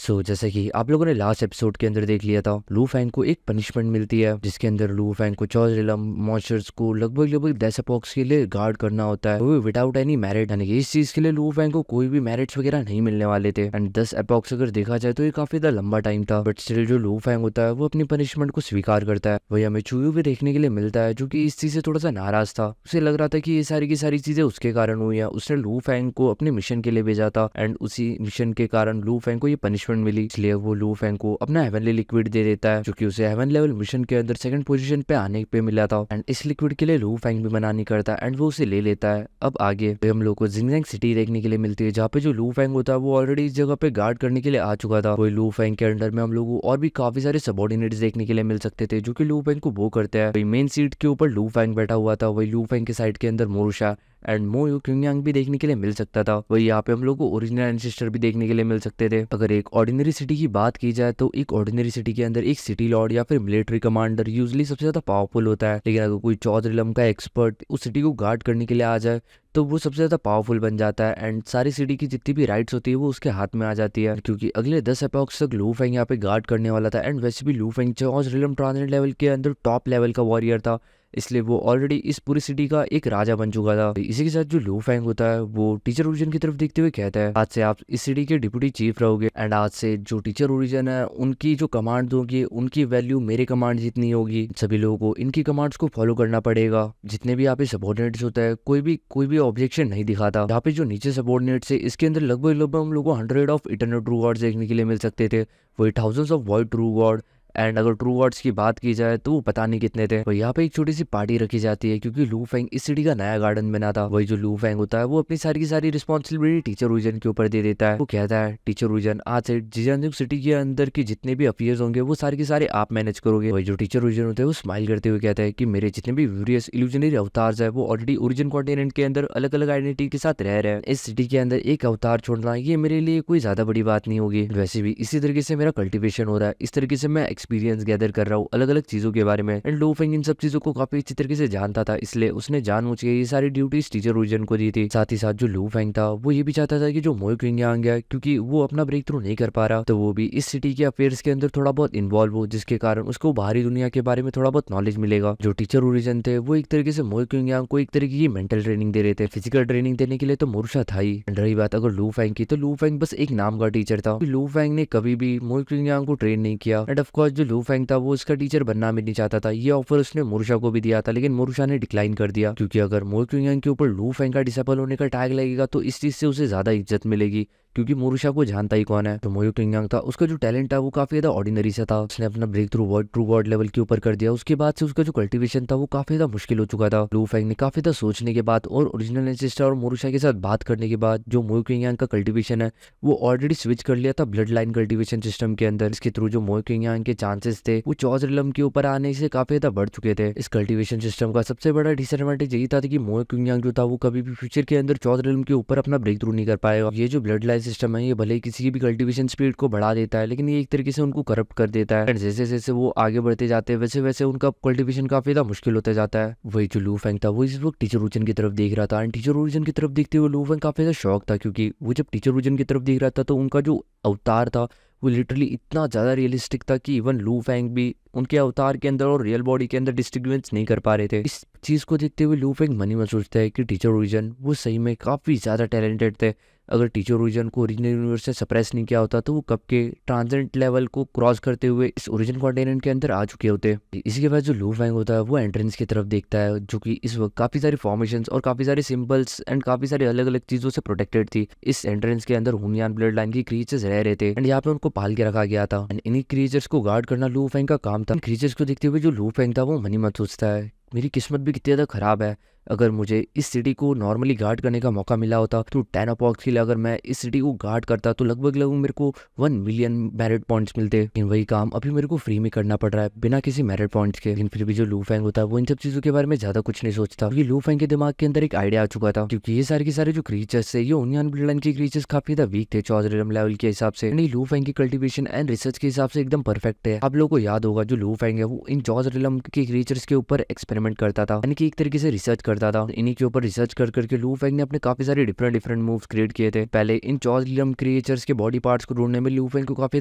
जैसे कि आप लोगों ने लास्ट एपिसोड के अंदर देख लिया था, लू फैंग को एक पनिशमेंट मिलती है जिसके अंदर लू फैंग को चौजरिलम मॉन्स्टर्स को लगभग लगभग 10 एपॉक्स के लिए गार्ड करना होता है, वो विदाउट एनी मेरिट। यानी कि इस चीज के लिए लू फैंग को कोई भी मेरिट्स वगैरह नहीं मिलने वाले थे। एंड 10 एपॉक्स अगर देखा जाए तो ये काफी ज्यादा लंबा टाइम था, बट स्टिल जो लू फैंग होता है वो अपनी पनिशमेंट को स्वीकार करता है। वही हमें चूयू भी देखने के लिए मिलता है जो कि इस चीज से थोड़ा सा नाराज था। उसे लग रहा था कि ये सारी की सारी चीजें उसके कारण हुई है, उसने लू फैंग को अपने मिशन के लिए भेजा था एंड उसी मिशन के कारण लू फैंग को ये पनिशमेंट मिली। इसलिए वो लू फैंग को अपना हेवनली लिक्विड दे देता है जो कि उसे हेवन लेवल मिशन के अंदर सेकंड पोजीशन पे आने पे मिला था। एंड इस लिक्विड के लिए लू फैंग भी मना नहीं करता एंड वो उसे ले लेता है। अब आगे हम लोग को जिंगजैंग सिटी देखने के लिए मिलती है जहाँ पे जो लू फैंग होता है वो ऑलरेडी इस जगह पे गार्ड करने के लिए आ चुका था। वही लू फैंग के अंडर में हम लोग को और भी काफी सारे सबॉर्डिनेट्स देखने के लिए मिल सकते थे जो कि लू फैंग को वो करते हैं। वही मेन सीट के ऊपर लू फैंग बैठा हुआ था, वही लू फैंग के साइड के अंदर मोरुशा एंड मो यूक्योंग भी देखने के लिए मिल सकता था। वही यहाँ पे हम लोग को ओरिजिनल एंसेस्टर भी देखने के लिए मिल सकते थे। अगर एक ऑर्डिनरी सिटी की बात की जाए तो एक ऑर्डिनरी सिटी के अंदर एक सिटी लॉर्ड या फिर मिलिट्री कमांडर यूजली सबसे ज्यादा पावरफुल होता है, लेकिन अगर कोई चौधरिलम का एक्सपर्ट उस सिटी को गार्ड करने के लिए आ जाए तो वो सबसे ज्यादा पावरफुल बन जाता है एंड सारी सिटी की जितनी भी राइट्स होती है वो उसके हाथ में आ जाती है। क्योंकि अगले 10 एपॉक्स तक लू फैंग यहाँ पे गार्ड करने वाला था एंड वैसे भी लू फैंग चौधरिलम ट्रांजेंट लेवल के अंदर टॉप लेवल का वॉरियर था, इसलिए वो ऑलरेडी इस पूरी सिटी का एक राजा बन चुका था। इसी के साथ जो लू फैंग होता है वो टीचर ओरिजिन की तरफ देखते हुए कहता है, आज से आप इस सिटी के डिप्यूटी चीफ रहोगे एंड आज से जो टीचर ओरिजिन है उनकी जो कमांड होगी उनकी वैल्यू मेरे कमांड जितनी होगी। सभी लोगों को इनकी कमांड्स को फॉलो करना पड़ेगा। जितने भी यहाँ पे सबॉर्डिनेट्स होता है कोई भी ऑब्जेक्शन नहीं दिखाता। यहाँ पे जो नीचे सबॉर्डिनेट्स है इसके अंदर लगभग लगभग हम लोग को 100 ऑफ इटर्नल ट्रू गॉड्स देखने के लिए मिल सकते थे, वही thousands of void true God and अगर ट्रू वर्ड्स की बात की जाए तो वो पता नहीं कितने थे। तो यहाँ पे एक छोटी सी पार्टी रखी जाती है क्योंकि लू फैंग इस सिटी का नया गार्डन बना था। वही जो लू फैंग होता है वो अपनी सारी की सारी रिस्पॉन्सिबिलिटी टीचर ओरिजिन के ऊपर दे देता है। वो कहता है, टीचर ओरिजिन आज से जिजानजुक सिटी के अंदर के जितने भी अफेयर्स होंगे वो सारे के सारे आप मैनेज करोगे। वही जो टीचर ओरिजिन होते हैं वो स्माइल करते हुए कहता है कि मेरे जितने भी वेरियस इल्यूजनरी अवतार्स है वो ऑलरेडी ओरिजिन कॉन्टिनेंट के अंदर अलग अलग आइडेंटिटी के साथ रह रहे हैं। इस सिटी के अंदर एक अवतार छोड़ना ये मेरे लिए कोई ज्यादा बड़ी बात नहीं होगी। वैसे भी इसी तरीके से मेरा कल्टिवेशन हो रहा है, इस तरीके से मैं एक्सपीरियंस गैदर कर रहा हूँ अलग अलग चीजों के बारे में। एंड लू फैंग इन सब चीजों को काफी अच्छी तरीके से जानता था, इसलिए उसने जानबूझ के ये सारी ड्यूटीज टीचर ओरिजिन को दी थी। साथ ही साथ जो लू फैंग था वो ये भी चाहता था कि जो मोई क्विंगयांग है क्योंकि वो अपना ब्रेक थ्रू नहीं कर पा रहा तो वो भी इस सिटी के अफेयर्स के अंदर थोड़ा बहुत इन्वॉल्व हो, जिसके कारण उसको बाहरी दुनिया के बारे में थोड़ा बहुत नॉलेज मिलेगा। जो टीचर ओरिजिन थे वो एक तरीके से मोई क्विंगयांग को एक तरीके की मेंटल ट्रेनिंग दे रहे थे। फिजिकल ट्रेनिंग देने के लिए तो मोरुशा था ही। एंड रही बात अगर लू फैंग की तो लू फैंग बस एक नाम का टीचर था। लू फैंग ने कभी भी मोई क्विंगयांग को ट्रेन नहीं किया एंड ऑफ कोर्स जो लू फैंग था वो इसका टीचर बनना भी नहीं चाहता था। ये ऑफर उसने मोरुशा को भी दिया था लेकिन मोरुशा ने डिक्लाइन कर दिया क्योंकि अगर मोई क्विंगयांग के ऊपर लू फैंग का डिसेबल होने का टैग लगेगा तो इस चीज से उसे ज्यादा इज्जत मिलेगी क्योंकि मोरुशा को जानता ही कौन है। तो मोई क्विंगयांग था उसका जो टैलेंट था वो काफी ज्यादा ऑर्डिनरी सा था। उसने अपना ब्रेक थ्रू वर्ड ट्रू वर्ड लेवल के ऊपर कर दिया। उसके बाद से उसका जो कल्टीवेशन था वो काफी ज्यादा मुश्किल हो चुका था। लू फैंग ने काफी ज्यादा सोचने के बाद और ओरिजिनल एंसेस्टर और मोरुशा के साथ बात करने के बाद जो मोई क्विंगयांग का कल्टीवेशन है वो ऑलरेडी स्विच कर लिया था ब्लड लाइन कल्टीवेशन सिस्टम के अंदर। इसके थ्रू जो मोई क्विंगयांग के चांसेस थे वो चौजरिलम के ऊपर आने से काफी ज्यादा बढ़ चुके थे। इस कल्टीवेशन सिस्टम का सबसे बड़ा डिसएडवांटेज यही था कि मोई क्विंगयांग जो था वो कभी भी फ्यूचर के अंदर चौजरिलम के ऊपर अपना ब्रेक थ्रू नहीं कर पाएगा। ये जो ब्लड लाइन सिस्टम है ये भले किसी की भी कल्टीवेशन स्पीड को बढ़ा देता है लेकिन ये एक तरीके से उनको करप्ट कर देता है। जैसे जैसे वो आगे बढ़ते जाते हैं वैसे वैसे उनका कल्टीवेशन काफी ज्यादा मुश्किल होता जाता है। वही जो लू फैंग था वो इस वक्त टीचर ओरिजिन की तरफ देख रहा था एंड टीचर ओरिजिन की तरफ देखते हुए लू फैंग काफी ज्यादा शॉक था क्योंकि वो जब टीचर ओरिजिन की तरफ देख रहा था तो उनका जो अवतार था वो लिटरली इतना ज्यादा रियलिस्टिक था कि इवन लू फैंग भी उनके अवतार के अंदर और रियल बॉडी के अंदर डिस्टिंग्विश नहीं कर पा रहे थे। इस चीज को देखते हुए लू फैंग मन ही में सोचता है कि टीचर ओरिजिन वो सही में काफी ज्यादा टैलेंटेड थे। अगर टीचर ओरिजिन को ओरिजिनल यूनिवर्स से सप्रेस नहीं किया होता तो वो कब के ट्रांजेंट लेवल को क्रॉस करते हुए इस ओरिजिन कॉन्टिनेंट के अंदर आ चुके होते। इसी के बाद जो लू फैंग होता है वो एंट्रेंस की तरफ देखता है जो कि इस वक्त काफी सारी फॉर्मेशंस और काफी सारे सिंबल्स एंड काफी सारे अलग अलग चीजों से प्रोटेक्टेड थी। इस एंट्रेंस के अंदर हुनयान ब्लड लाइन की क्रीचर्स रह रहे थे एंड यहाँ पे उनको पाल के रखा गया था एंड इन्हीं क्रीचर्स को गार्ड करना लू फैंग का काम था। क्रीचर्स को देखते हुए जो लू फैंग था वो मनी मत सोचता है, मेरी किस्मत भी कितनी ज्यादा खराब है। अगर मुझे इस सिटी को नॉर्मली गार्ड करने का मौका मिला होता तो 10 अपॉक्स के लिए अगर मैं इस सिटी को गार्ड करता तो लगभग लगभग मेरे को 1 मिलियन मेरिट पॉइंट्स मिलते। लेकिन वही काम अभी मेरे को फ्री में करना पड़ रहा है बिना किसी मेरिट पॉइंट्स के। लेकिन फिर भी जो लू फैंग होता है वो इन सब चीजों के बारे में ज्यादा कुछ नहीं सोचता। ये लू फैंग के दिमाग के अंदर एक आइडिया आ चुका था क्योंकि ये सारे के सारे जो क्रीचर्स है ये उनियन ब्लड लाइन के क्रीचर्स काफी ज्यादा वीक थे चौजरिलम लेवल के हिसाब से। लू फैंग की कल्टीवेशन एंड रिसर्च के हिसाब से एकदम परफेक्ट है। आप लोगों को याद होगा जो लू फैंग है वो इन चौजरिलम के क्रीचर्स के ऊपर एक्सपेरिमेंट करता था यानी कि एक तरीके से रिसर्च करता था। इन्हीं के ऊपर रिसर्च कर करके लू फेंग ने अपने काफी सारे डिफरेंट मूव्स क्रिएट किए थे। पहले इन चौजलियम क्रिएचर्स के बॉडी पार्ट्स को ढूंढने में लू फेंग को काफी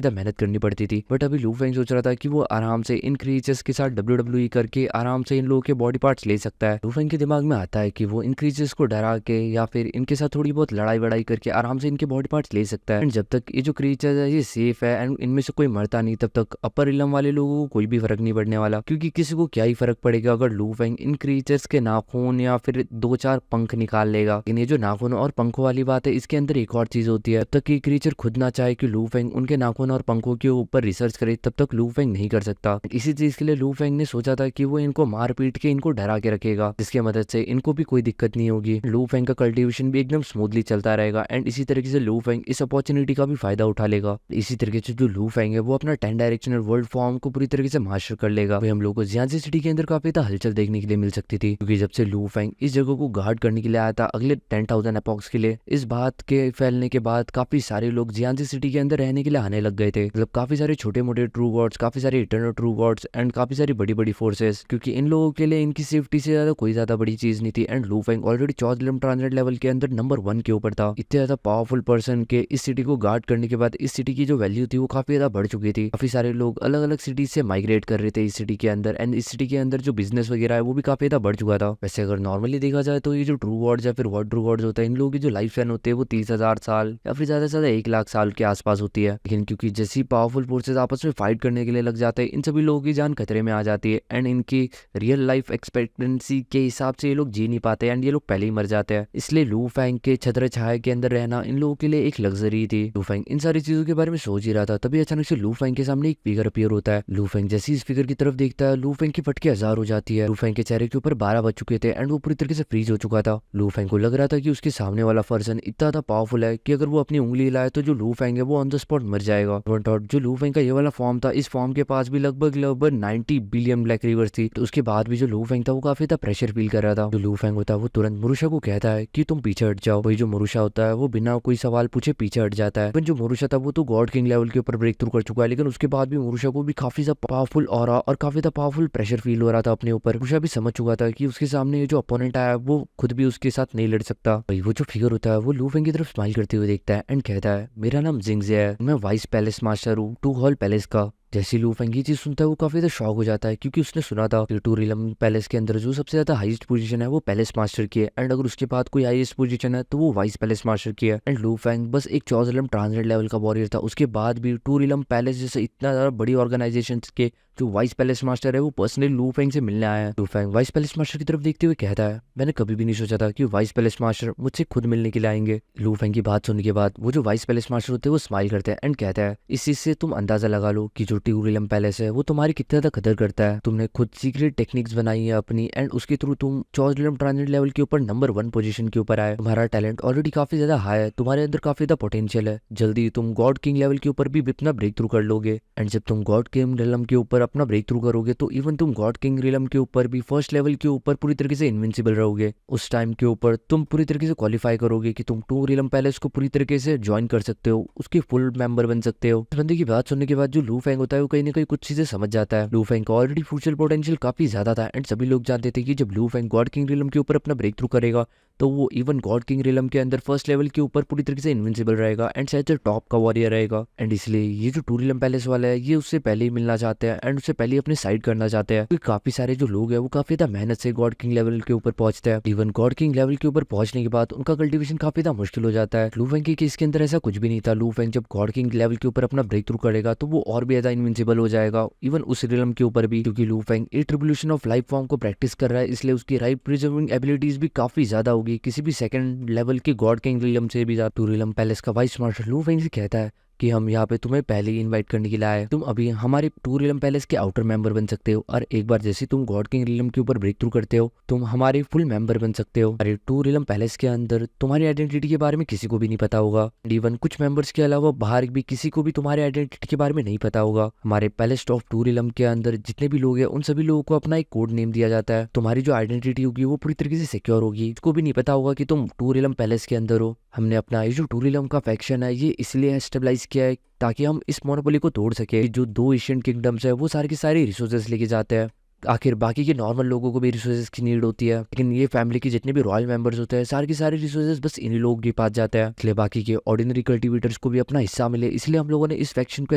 ज्यादा मेहनत करनी पड़ती थी, बट अभी लू फेंग सोच रहा था कि वो आराम से इन क्रिएचर्स के साथ WWE करके आराम से इन लोगों के बॉडी पार्ट्स ले सकता है। लू फेंग के दिमाग में आता है कि वो इन क्रिएचर्स को डरा के या फिर इनके साथ थोड़ी बहुत लड़ाई वड़ाई करके आराम से इनके बॉडी पार्ट्स ले सकता है। एंड जब तक ये जो क्रिएचर है ये सेफ है एंड इनमें से कोई मरता नहीं, तब तक अपर इलम वाले लोगों को कोई भी फर्क नहीं पड़ने वाला, क्योंकि किसी को क्या ही फर्क पड़ेगा अगर लू फेंग इन क्रिएचर्स के नाखून या फिर 2-4 पंख निकाल लेगा। लेकिन ये जो नाखून और पंखों वाली बात है, इसके अंदर एक और चीज होती है। तब तक ये क्रिएचर खुद ना चाहे कि लू फेंग उनके नाखून और पंखों के ऊपर रिसर्च करे, तब तक लू फेंग नहीं कर सकता। इसी चीज के लिए लू फेंग ने सोचा था कि वो इनको मार पीट के इनको डरा के रखेगा, जिसके मदद से इनको भी कोई दिक्कत नहीं होगी। लू फेंग का कल्टीवेशन भी एकदम स्मूथली चलता रहेगा एंड इसी तरीके से लू फेंग इस अपॉर्चुनिटी का भी फायदा उठा लेगा। इसी तरीके से जो लू फेंग है वो अपना 10 डायरेक्शनल वर्ल्ड फॉर्म को पूरी तरीके से मास्टर कर लेगा। वही हम लोग को जियांसी सिटी के अंदर काफी ज्यादा हलचल देखने के लिए मिल सकती थी, क्योंकि जब से लू फेंग इस जगह को गार्ड करने के लिए आया था अगले 10,000 एपॉक्स के लिए, इस बात के फैलने के बाद काफी सारे लोग जियांसी सिटी के अंदर रहने के लिए आने लग गए थे। मतलब काफी सारे छोटे मोटे ट्रू गॉड्स, काफी सारे इटर्नल ट्रू गॉड्स एंड काफी सारी बड़ी बड़ी फोर्सेस, क्योंकि इन लोगों के लिए इनकी सेफ्टी से ज्यादा कोई ज्यादा बड़ी चीज नहीं थी। एंड लू फेंग ऑलरेडी चौदलम ट्रांजिट लेवल के अंदर नंबर 1 के ऊपर था। इतने ज्यादा पावरफुल पर्सन के इस सिटी को गार्ड करने के बाद इस सिटी की जो वैल्यू थी वो काफी ज्यादा बढ़ चुकी थी। काफी सारे लोग अलग अलग सिटी से माइग्रेट कर रहे थे इस सिटी के अंदर एंड इस सिटी के अंदर जो बिजनेस वगैरह है वो भी काफी ज्यादा बढ़ चुका था। वैसे अगर नॉर्मली देखा जाए तो ये जो ट्रू गॉड्स या फिर वर्ड ट्रू गॉड्स होता है, इन लोगों की जो लाइफ स्पैन होती है वो 30,000 साल या फिर ज्यादा से ज्यादा 1 लाख साल के आसपास होती है। लेकिन क्योंकि जैसी पावरफुल फोर्सेस आपस में फाइट करने के लिए लग जाते हैं, इन सभी लोगों की जान खतरे में आ जाती है एंड इनकी रियल लाइफ एक्सपेक्टेंसी के हिसाब से ये लोग जी नहीं पाते एंड ये लोग पहले ही मर जाते हैं। इसलिए लू फेंग के छत्र छाया के अंदर रहना इन लोगों के लिए एक लग्जरी थी। लू फेंग इन सारी चीजों के बारे में सोच ही रहा था, तभी अचानक से लू फेंग के सामने एक फिगर अपीयर होता है। लू फेंग जैसे इस फिगर की तरफ देखता है, लू फेंग की फटके 1000 हो जाती है। लू फेंग के चेहरे के ऊपर 12 बज चुके थे एंड वो पूरी तरीके से फ्रीज हो चुका था। लू फेंग को लग रहा था कि उसके सामने वाला पर्सन इतना ज्यादा पावरफुल है कि अगर वो अपनी उंगली हिलाए तो जो लू फेंग है वो ऑन द स्पॉट मर जाएगा। जो लू फेंग का ये वाला फॉर्म था, इस फॉर्म के पास भी लगभग 90 बिलियन ब्लैक रिवर्स थी। तो उसके बाद भी जो लू फेंग था वो काफी ज्यादा प्रेशर फील कर रहा था। जो लू फेंग होता है वो तुरंत मुरुशा को कहता है कि तुम पीछे हट जाओ। वही जो मुरुशा होता है वो बिना कोई सवाल पूछे पीछे हट जाता है। जो मुरुशा था वो तो गॉड किंग लेवल के ऊपर ब्रेक थ्रू कर चुका है, लेकिन उसके बाद भी मुरुशा को भी काफी ज्यादा पावरफुल ऑरा और काफी ज्यादा पावरफुल प्रेशर फील हो रहा था अपने ऊपर। मुरुशा भी समझ चुका था कि उसके सामने जो अपोनेंट आया वो खुद भी उसके साथ नहीं लड़ सकता। वही वो जो फिगर होता है वो लू फेंग की तरफ स्माइल करते हुए देखता है एंड कहता है, मेरा नाम जिंगजे है, मैं वाइस पैलेस मास्टर हूँ टू हॉल पैलेस का। जैसे लू फेंग ये चीज सुनता है वो काफी ज्यादा शॉक हो जाता है, क्योंकि उसने सुना था कि टू रिलम पैलेस के अंदर जो सबसे ज्यादा हाईएस्ट पोजीशन है वो पैलेस मास्टर की है एंड अगर उसके बाद कोई हाईएस्ट पोजीशन है तो वो वाइस पैलेस मास्टर की है। एंड लू फेंग बस एक चौजलम ट्रांजिट लेवल का वॉरियर था, उसके बाद भी टू रिलम पैलेस जैसे इतना ज्यादा बड़ी ऑर्गेनाइजेशन के जो वाइस पैलेस मास्टर है वो पर्सनली लू फेंग से मिलने आया है। लू फेंग वाइस पैलेस मास्टर की तरफ देखते हुए कहता है, मैंने कभी भी नहीं सोचा था कि वाइस पैलेस मास्टर मुझसे खुद मिलने के लिए आएंगे। लू फेंग की बात सुनने के बाद वो जो वाइस पैलेस मास्टर होते हैं वो स्माइल करते हैं एंड कहता है, इस चीज से तुम अंदाजा लगा लो कि जो टू रिलम पैलेस है वो तुम्हारी कितना ज्यादा कदर करता है। तुमने खुद सीक्रेट टेक्निक्स बनाई है अपनी एंड उसके थ्रू तुम चौजलम ट्रांजिट लेवल के ऊपर नंबर 1 पोजीशन के ऊपर आए। तुम्हारा टैलेंट ऑलरेडी काफी ज्यादा हाई है, तुम्हारे अंदर काफी ज्यादा पोटेंशियल है। जल्दी तुम गॉड किंग लेवल के ऊपर भी अपना ब्रेक थ्रू कर लोगे एंड जब तुम गॉड किंग रिलम के ऊपर अपना ब्रेक थ्रू करोगे तो इवन तुम गॉड किंग रिलम के ऊपर भी फर्स्ट लेवल के ऊपर पूरी तरीके से इनविंसिबल रहोगे। उस टाइम के ऊपर तुम पूरी तरीके से क्वालिफाई करोगे कि तुम टू रिलम पैलेस को पूरी तरीके से ज्वाइन कर सकते हो, उसके फुल मेंबर बन सकते हो। इस बंदे की बात सुनने के बाद जो लू फेंग होता है वो कहीं ना कहीं कुछ चीजें समझ जाता है। लू फेंग का ऑलरेडी फ्यूचर पोटेंशियल काफी ज्यादा था एंड सभी लोग जानते थे कि जब लू फेंग गॉड किंग रिलम के ऊपर अपना ब्रेक थ्रू करेगा तो वो इवन गॉड किंग रिलम के अंदर फर्स्ट लेवल के ऊपर पूरी तरीके से इनविंसिबल रहेगा एंड शायद से टॉप का वॉरियर रहेगा। एंड इसलिए ये जो टू रिलम पैलेस वाला है ये उससे पहले ही मिलना चाहते हैं एंड उससे पहले ही अपने साइड करना चाहते हैं, क्योंकि काफी सारे जो लोग हैं वो काफी ज्यादा मेहनत से गॉड किंग लेवल के ऊपर पहुंचते हैं। इवन गॉड किंग लेवल के ऊपर पहुंचने के बाद उनका कल्टीवेशन काफी ज्यादा मुश्किल हो जाता है। लू फेंग के केस के अंदर ऐसा कुछ भी नहीं था। लू फेंग जब गॉड किंग लेवल के ऊपर अपना ब्रेक थ्रू करेगा तो वो और भी ज्यादा इनविंसिबल हो जाएगा, इवन उस रिलम के ऊपर भी, क्योंकि Lu Feng tribulation of life form को प्रैक्टिस कर रहा है, इसलिए उसकी लाइफ प्रिजर्विंग एबिलिटीज भी काफी ज्यादा होगी, किसी भी सेकंड लेवल के गॉड किंग रिलम से भी ज्यादा। टू रिलम पैलेस का वाइस मास्टर लू फेंग से कहता है कि हम यहाँ पे तुम्हें पहले ही इनवाइट करने के लिए आए, तुम अभी हमारे टू रिलम पैलेस के आउटर मेंबर बन सकते हो और एक बार जैसे तुम गॉड किंग रिलम के ऊपर ब्रेक थ्रू करते हो तुम हमारे फुल मेंबर बन सकते हो। अरे टू रिलम पैलेस के अंदर तुम्हारी आइडेंटिटी के बारे में किसी को भी नहीं पता होगा, इवन कुछ मेंबर्स के अलावा बाहर भी किसी को भी तुम्हारे आइडेंटिटी के बारे में नहीं पता होगा। हमारे पैलेस ऑफ टू रिलम के अंदर जितने भी लोग हैं उन सभी लोगों को अपना एक कोड नेम दिया जाता है। तुम्हारी जो आइडेंटिटी होगी वो पूरी तरीके से सिक्योर होगी, इसको भी नहीं पता होगा कि तुम टू रिलम पैलेस के अंदर हो। हमने अपना ये जो टू रिलम का फैक्शन है ये इसलिए स्टेबलाइज किया है ताकि हम इस मोनोपोली को तोड़ सके। जो 2 एशियन किंगडम्स है वो सारे के सारे रिसोर्सेज लेके जाते हैं आखिर बाकी के नॉर्मल लोगों को भी रिसोर्सेज की नीड होती है, लेकिन ये फैमिली के जितने भी रॉयल मेंबर्स होते हैं सारे के सारे रिसोर्सेज बस इन्हीं लोगों के पास जाते हैं, इसलिए बाकी के ऑर्डिनरी कल्टिवेटर्स को भी अपना हिस्सा मिले, इसलिए हम लोगों ने इस फैक्शन को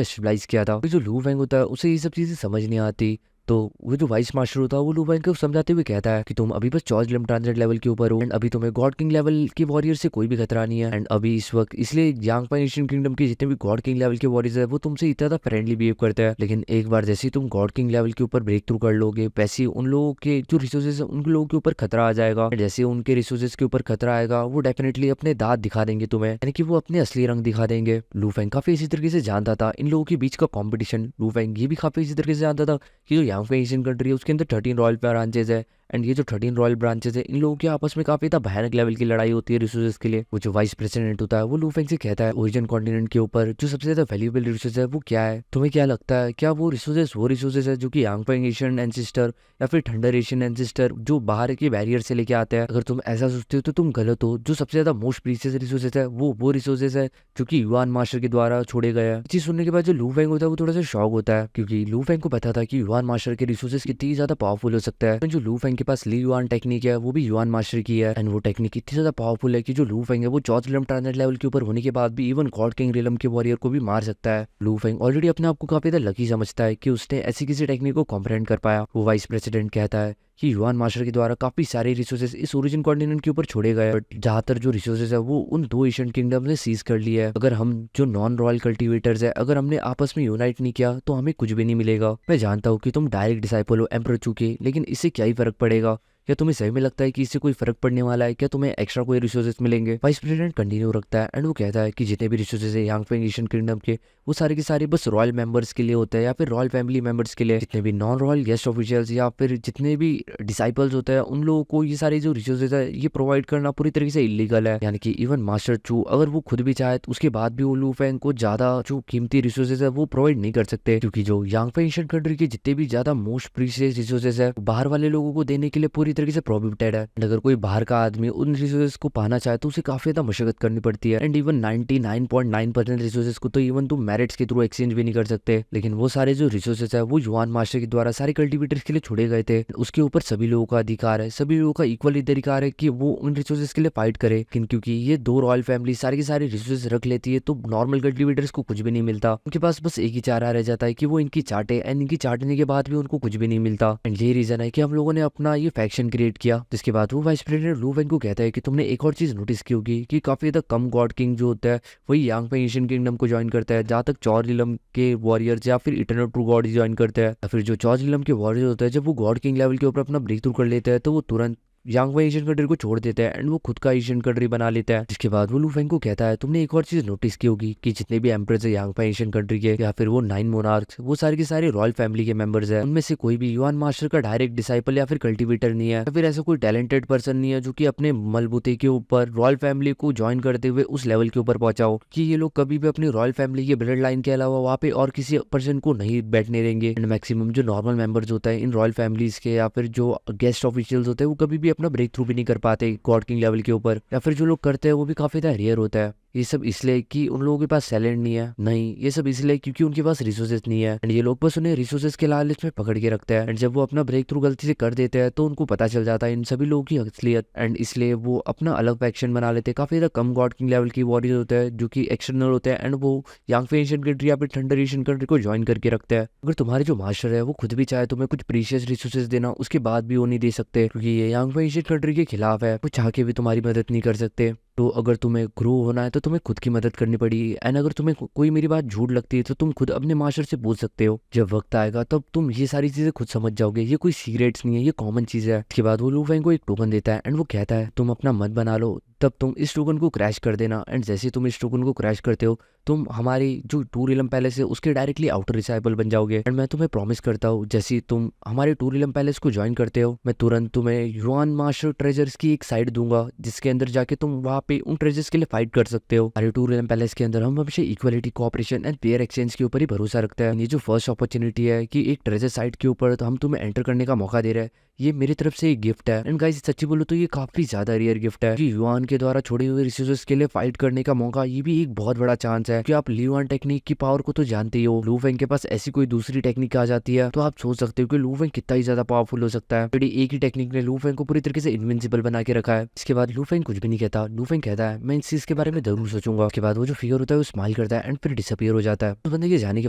एस्टेब्लाइज किया था। जो लू फेंग होता है उसे ये सब चीजें समझ नहीं आती, तो वो जो वाइस मास्टर होता है वो लू फेंग को समझाते हुए कहता है कि तुम अभी बस चॉर्ज लिम ट्रांजिट लेवल के ऊपर हो, एंड अभी तुम्हें गॉड किंग लेवल के वॉरियर से कोई भी खतरा नहीं है, एंड अभी इस वक्त इसलिए यांगफाई एशियन किंगडम के जितने भी गॉड किंग लेवल के वॉरियर्स है वो तुमसे इतना ज्यादा फ्रेंडली बिहेव करते हैं, लेकिन एक बार जैसे ही तुम गॉड किंग लेवल के ऊपर ब्रेक थ्रू कर लोगे वैसे ही उन लोगों के जो रिसोर्सेज है उन लोगों के ऊपर खतरा आ जाएगा, जैसे उनके रिसोर्सेज के ऊपर खतरा आएगा वो डेफिनेटली अपने दांत दिखा देंगे तुम्हें, यानी कि वो अपने असली रंग दिखा देंगे। लू फेंग काफी इसी तरीके से जानता था इन लोगों के बीच का कॉम्पिटिशन, लू फेंग ये भी काफी इसी तरीके से जानता था कि जो यांगफाई एशियन कंट्री है उसके अंदर 13 रॉयल ब्रांचेज है, एंड ये जो 13 रॉयल ब्रांचेज है इन लोगों के आपस में काफी ज्यादा भयानक लेवल की लड़ाई होती है रिसोर्सेज के लिए। वो जो वाइस प्रेसिडेंट होता है वो लू फेंग से कहता है ओरिजिन कॉन्टिनेंट के ऊपर जो सबसे ज्यादा वैल्यूएबल रिसोर्स है वो क्या है, तुम्हें क्या लगता है क्या वो रिसोर्सेज है जो कि यांगफाई एशियन एंसेस्टर या फिर थंडर एशियन एंसेस्टर जो बाहर के बैरियर से लेके आते हैं? अगर तुम ऐसा सोचते हो तो तुम गलत हो, जो सबसे ज्यादा मोस्ट प्रीशियस रिसोर्सेज है वो रिसोर्सेज है जो कि युआन मास्टर के द्वारा छोड़े गए हैं। चीज सुनने के बाद जो लू फेंग होता है वो थोड़ा सा शॉक होता है, क्योंकि लू फेंग को पता था कि युआन मास्टर के रिसोर्सेज कितनी ज्यादा पावरफुल हो सकता है। जो लू फेंग के पास ली युआन टेक्निक है वो भी युआन मास्टर की है, एंड वो टेक्निक इतनी ज्यादा पावरफुल है कि जो लू फेंग है वो चौथ रिलम ट्रांजिट लेवल के ऊपर होने के बाद भी इवन गॉड किंग रिलम के वॉरियर को भी मार सकता है। लू फेंग ऑलरेडी अपने आप को काफी ज्यादा लकी समझता है कि उसने ऐसी किसी टेक्निक को कॉम्प्रेहेंड कर पाया। वो वाइस प्रेसिडेंट कहता है कि युआन मास्टर के द्वारा काफी सारे रिसोर्सेज इस ओरिजिन कॉन्टिनेंट के ऊपर छोड़े गए, बट ज्यादातर जो रिसोर्सेज है वो उन दो एशियन किंगडम ने सीज कर लिया है। अगर हम जो नॉन रॉयल कल्टिवेटर्स है अगर हमने आपस में यूनाइट नहीं किया तो हमें कुछ भी नहीं मिलेगा। मैं जानता हूँ कि तुम डायरेक्ट डिसाइपल हो एम्परर चू के, लेकिन इससे क्या ही फर्क पड़ेगा? क्या तुम्हें सही में लगता है कि इससे कोई फर्क पड़ने वाला है? क्या तुम्हें एक्स्ट्रा कोई रिसोर्सेज मिलेंगे? वाइस प्रेसिडेंट कंटिन्यू रखता है एंड वो कहता है कि जितने भी रिसोर्सेज है यांगफेंग एशियन किंगडम के वो सारे के सारे बस रॉयल मेंबर्स के लिए होते हैं या फिर रॉयल फैमिली मेंबर्स के लिए। जितने भी नॉन रॉयल गेस्ट ऑफिशियल्स या फिर जितने भी डिसाइपल्स होते हैं उन लोगों को ये सारे जो रिसोर्सेज है ये प्रोवाइड करना पूरी तरीके से इलीगल है, यानी कि इवन मास्टर चू अगर वो खुद भी चाहे तो उसके बाद भी वो लू फेंग को ज्यादा जो कीमती रिसोर्सेज है वो प्रोवाइड नहीं कर सकते, क्योंकि जो यांगफेंग एशियन कंट्री के जितने भी ज्यादा मोस्ट प्रीशियस रिसोर्सेज है बाहर वाले लोगों को देने के लिए पूरी तरीके से प्रोहिबिटेड है। अगर कोई बाहर का आदमी उन रिसोर्सेज को पाना चाहे तो उसे काफी ज्यादा मशक्कत करनी पड़ती है, एंड इवन 99.9% रिसोर्सेज को तो इवन तुम मेरिट्स के थ्रू एक्सचेंज भी नहीं कर सकते। लेकिन वो सारे जो रिसोर्सेज है वो युआन मास्टर के द्वारा सारे कल्टिवेटर्स के लिए छोड़े गए थे, उसके ऊपर सभी लोगों का अधिकार है, सभी लोगों का इक्वल अधिकार है कि वो उन रिसोर्सेज के लिए फाइट करे। लेकिन क्योंकि ये दो रॉयल फैमिली सारे के सारे रिसोर्सेज रख लेती है तो नॉर्मल कल्टिवेटर्स को कुछ भी नहीं मिलता, उनके पास बस एक ही चारा रह जाता है कि वो इनकी चाटे, एंड इनकी चाटने के बाद भी उनको कुछ भी नहीं मिलता। एंड यही रीजन है कि हम लोगों ने अपना ये फैक्शन क्रिएट किया। जिसके बाद वो वाइस प्रेसिडेंट लू फेंग को कहता है कि तुमने एक और चीज नोटिस की होगी कि काफी ज्यादा कम गॉड किंग जो होता है वही यांगफेंग एशियन किंगडम को ज्वाइन करता है, जहाँ तक चौर रिलम के वॉरियर्स या फिर इटर्नल ट्रू गॉड ज्वाइन करते हैं, या फिर जो चौर रिलम के वॉरियर होते हैं जब वो गॉड किंग लेवल के ऊपर अपना ब्रेक थ्रू कर लेते हैं तो वो तुरंत यांगफेंग एशियन कंट्री को छोड़ देता है एंड वो खुद का एशियन कंट्री बना लेता है। जिसके बाद वो लू फेंग को कहता है तुमने एक और चीज नोटिस की होगी कि जितने भी एम्परर्स है यांगफेंग एशियन कंट्री के या फिर वो 9 मोनार्क्स वो सारे के सारे रॉयल फैमिली के मेंबर्स है, उनमें से कोई भी युआन मास्टर का डायरेक्ट डिसाइपल या फिर कल्टिवेटर नहीं है, या फिर ऐसा कोई टैलेंटेड पर्सन नहीं है जो कि अपने मलबूते के ऊपर रॉयल फैमिली को ज्वाइन करते हुए उस लेवल के ऊपर पहुंचा हो कि ये लोग कभी भी अपनी रॉयल फैमिली के ब्लड लाइन के अलावा वहाँ पे और किसी पर्सन को नहीं बैठने देंगे। एंड मैक्सिमम जो नॉर्मल मेंबर्स होता है इन रॉयल फैमिलीज के या फिर जो गेस्ट ऑफिशियल्स होते हैं वो कभी भी अपना ब्रेक थ्रू भी नहीं कर पाते गॉड किंग लेवल के ऊपर, या फिर जो लोग करते हैं वो भी काफी ज्यादा रेयर होता है। ये सब इसलिए कि उन लोगों के पास टैलेंट नहीं है, नहीं ये सब इसलिए क्योंकि उनके पास रिसोर्सेज नहीं है, एंड ये लोग बस उन्हें रिसोर्सेज के लालच में पकड़ के रखते हैं, एंड जब वो अपना ब्रेक थ्रू गलती से कर देते हैं तो उनको पता चल जाता है इन सभी लोगों की असलियत, एंड इसलिए वो अपना अलग फैक्शन बना लेते हैं। काफी ज्यादा कम गॉड किंग लेवल की वॉरियर होते हैं जो कि एक्सटर्नल होते हैं, एंड वो यांगफेंग एशियन कंट्री या फिर थंडर एशियन कंट्री को ज्वाइन करके रखते हैं। अगर तुम्हारे जो मास्टर है वो खुद भी चाहे तुम्हें कुछ प्रीशियस रिसोर्सेज देना उसके बाद भी वो नहीं दे सकते, क्योंकि ये यांगफेंग एशियन कंट्री के खिलाफ है, वो चाह के भी तुम्हारी मदद नहीं कर सकते। तो अगर तुम्हें ग्रो होना है तो तुम्हें खुद की मदद करनी पड़ेगी, एंड अगर तुम्हें कोई मेरी बात झूठ लगती है तो तुम खुद अपने मास्टर से पूछ सकते हो। जब वक्त आएगा तब तुम ये सारी चीजें खुद समझ जाओगे, ये कोई सीक्रेट्स नहीं है, ये कॉमन चीज है। इसके बाद वो लू फेंग को एक टोकन देता है एंड वो कहता है तुम अपना मत बना लो, तब तुम इस टोकन को क्रैश कर देना, एंड जैसे तुम इस टोकन को क्रैश करते हो तुम हमारी जो टूरिलम पैलेस है उसके डायरेक्टली आउटर डिसाइपल बन जाओगे। एंड मैं तुम्हें प्रॉमिस करता हूँ जैसे ही तुम हमारे टूरिलम पैलेस को ज्वाइन करते हो मैं तुरंत तुम्हें युआन मास्टर ट्रेजर्स की एक साइड दूंगा जिसके अंदर जाके तुम वहाँ पे उन ट्रेजर्स के लिए फाइट कर सकते हो। हमारे टूरिलम पैलेस के अंदर हम हमेशा equality, cooperation and fair exchange के ऊपर ही भरोसा रखते हैं। ये जो फर्स्ट अपॉर्चुनिटी है कि एक ट्रेजर साइट के ऊपर तो हम तुम्हें एंटर करने का मौका दे रहे हैं, ये मेरी तरफ से एक गिफ्ट है। एंड गाइस सच्ची बोलो तो ये काफी ज्यादा रेयर गिफ्ट है कि युआन के द्वारा छोड़े हुए रिसोर्सेज के लिए फाइट करने का मौका, ये भी एक बहुत बड़ा चांस है कि आप ली युआन टेक्निक की पावर को तो जानते ही हो। लू फेंग के पास ऐसी कोई दूसरी टेक्निक आ जाती है तो आप सोच सकते हो कि लू फेंग कितना ही ज्यादा पावरफुल हो सकता है। एक ही टेक्निक ने लू फेंग को पूरी तरीके से इनविंसिबल बना के रखा है। इसके बाद लू फेंग कुछ भी नहीं कहता। लू फेंग कहता है मैं इस चीज के बारे में जरूर सोचूंगा। उसके बाद वो जो फिगर होता है वो स्माइल करता है एंड फिर डिसअपियर हो जाता है। उस बंदे के जाने के